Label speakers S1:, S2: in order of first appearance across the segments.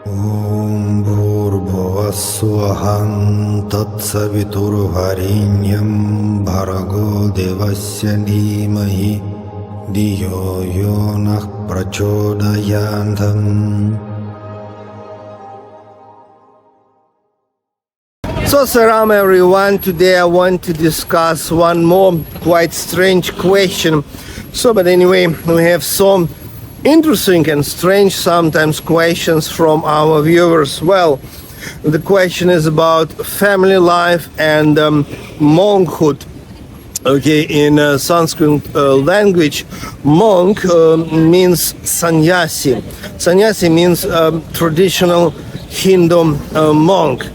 S1: Om Bhurбhuvah-svah Tatsavitur-varenyam Bhargo Devasya Dhimahi Dhiyo yo nah prachodayantam. So salam everyone, today I want to discuss one more quite strange question. But anyway, we have some interesting and strange sometimes questions from our viewers. Well, the question is about family life and monkhood. Okay, in Sanskrit language, monk means sannyasi. Sannyasi means traditional Hindu monk.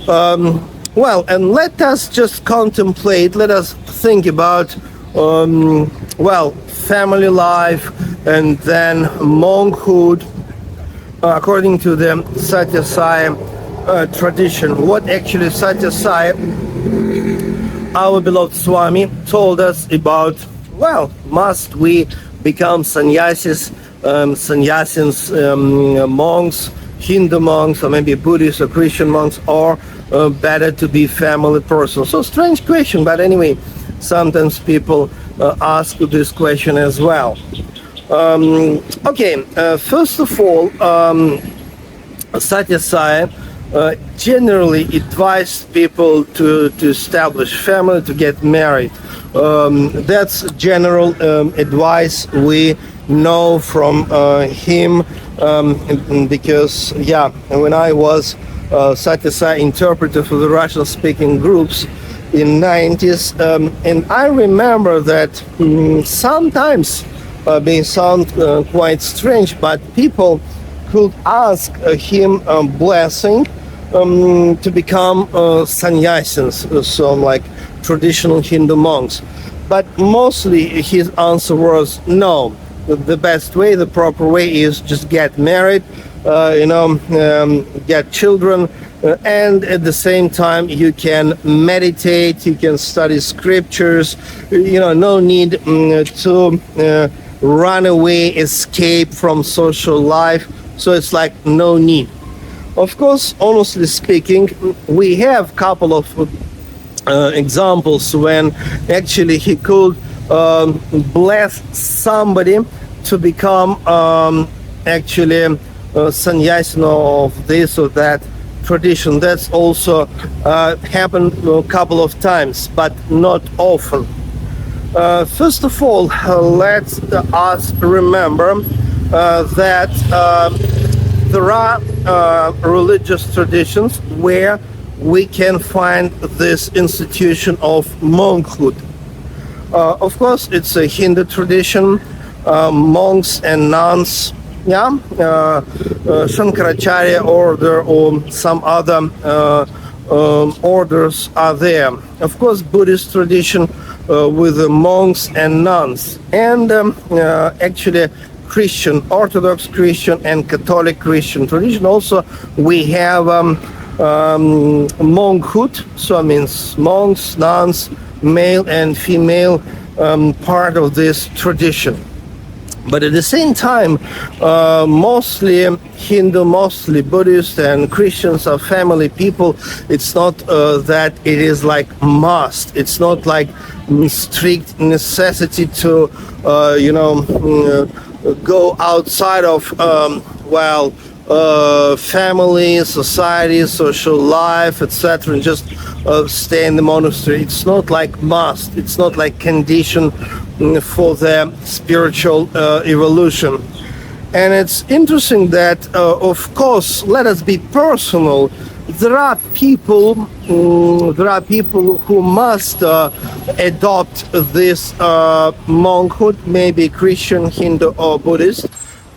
S1: Well, and let us just contemplate, let us think about, family life and then monkhood according to the Sathya Sai tradition. What actually Sathya Sai, our beloved Swami, told us about, must we become sannyasis, monks, Hindu monks, or maybe Buddhist or Christian monks, or better to be family person? So strange question, but anyway, sometimes people ask this question as well. First of all, Sathya Sai generally advised people to establish family, to get married. That's general advice we know from him, because when I was Sathya Sai interpreter for the Russian-speaking groups in 90s, and I remember that sometimes they sound quite strange, but people could ask him a blessing to become sannyasins, so like traditional Hindu monks. But mostly his answer was no. The best way, the proper way is just get married, get children, and at the same time you can meditate, you can study scriptures, no need to run away, escape from social life. So it's like no need. Of course, honestly speaking, we have a couple of examples when actually he could bless somebody to become sannyasin of this or that tradition. That's also happened a couple of times, but not often. First of all, let's us remember that there are religious traditions where we can find this institution of monkhood. Of course, it's a Hindu tradition. Monks and nuns, Shankaracharya order or some other orders are there. Of course, Buddhist tradition with the monks and nuns, and actually Christian, Orthodox Christian and Catholic Christian tradition. Also, we have monkhood, so it means monks, nuns, male and female, part of this tradition. But at the same time, mostly Hindu, mostly Buddhist and Christians are family people. It's not that it is like must. It's not like strict necessity to, go outside of, family, society, social life, etc., and just stay in the monastery. It's not like must. It's not like condition for their spiritual evolution. And it's interesting that, of course, let us be personal. There are people who must adopt this monkhood, maybe Christian, Hindu, or Buddhist.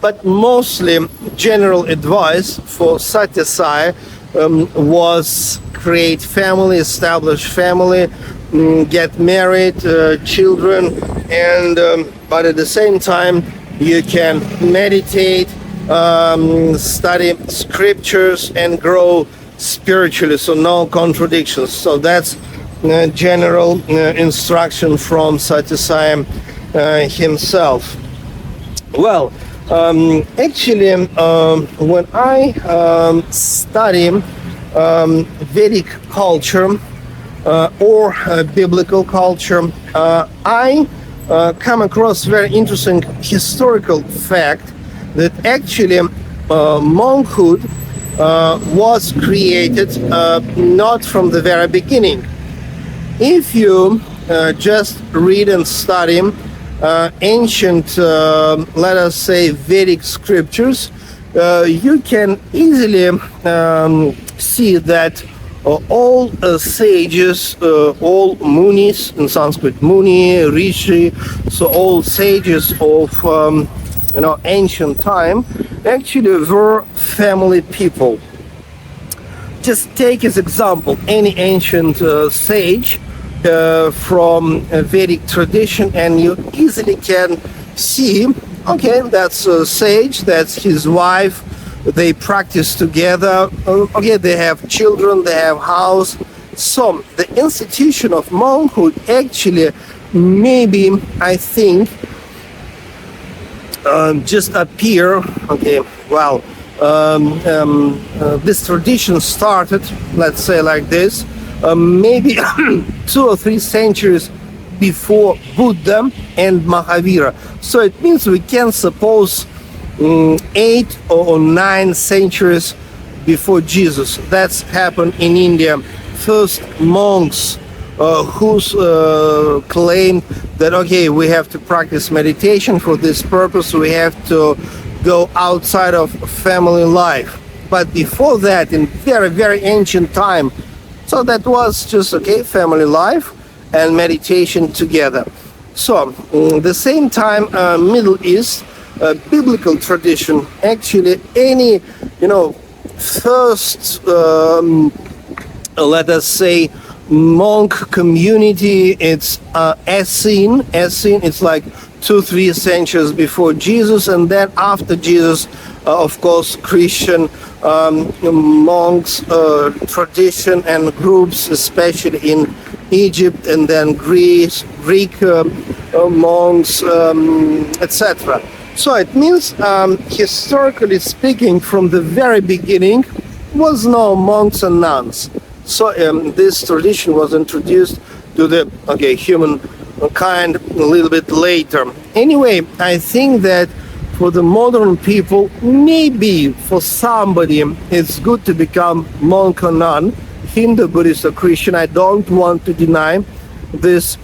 S1: But mostly, general advice for Sathya Sai was create family, establish family, get married, children, and but at the same time you can meditate, study scriptures, and grow spiritually. So no contradictions. So that's general instruction from Sathya Sai himself. Well, Actually, when I study Vedic culture or biblical culture, I come across very interesting historical fact that actually monkhood was created not from the very beginning. If you just read and study ancient, let us say, Vedic scriptures, you can easily see that all sages, all munis, in Sanskrit muni, rishi, so all sages of ancient time actually were family people. Just take as example any ancient sage from a Vedic tradition, and you easily can see, okay, that's a sage, that's his wife, they practice together, okay, they have children, they have house. So the institution of monkhood actually maybe, I think, just appear, okay, well, this tradition started, let's say like this, maybe 2 or 3 centuries before Buddha and Mahavira. So it means we can suppose 8 or 9 centuries before Jesus. That's happened in India. First monks who claimed that, okay, we have to practice meditation for this purpose, we have to go outside of family life. But before that, in very, very ancient time, so that was just, okay, family life and meditation together. So, the same time, Middle East, biblical tradition, actually any, first, let us say, monk community, it's Essene, it's like 2-3 centuries before Jesus, and then after Jesus, of course, Christian monks tradition and groups, especially in Egypt, and then Greek monks, etc. So it means, historically speaking, from the very beginning, was no monks and nuns. So this tradition was introduced to the humankind a little bit later. Anyway, I think that for the modern people, maybe for somebody it's good to become monk or nun, Hindu, Buddhist or Christian. I don't want to deny this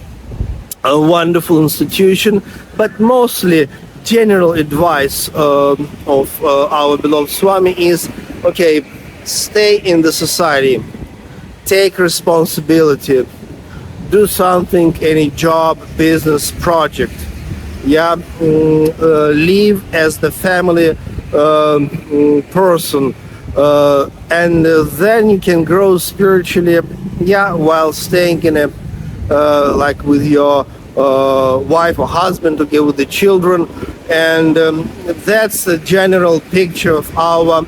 S1: wonderful institution, but mostly general advice of our beloved Swami is, okay, stay in the society, take responsibility, do something, any job, business, project. Yeah, live as the family person, and then you can grow spiritually, yeah, while staying in a like with your wife or husband, okay, with the children. And that's the general picture of our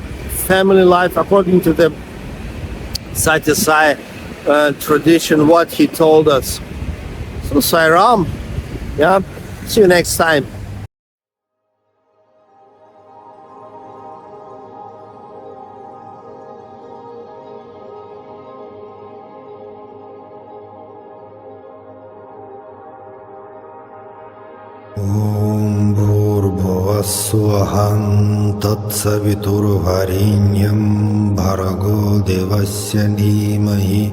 S1: family life according to the Sathya Sai tradition, what he told us. So Sai Ram, yeah, see you next time.
S2: Om Bhurбhuvah Tatsaviturvarenyam Bhargo Devasya Dhimahi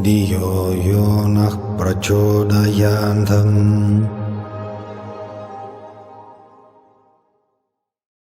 S2: Dhiyo Yo Nah Prachodayantam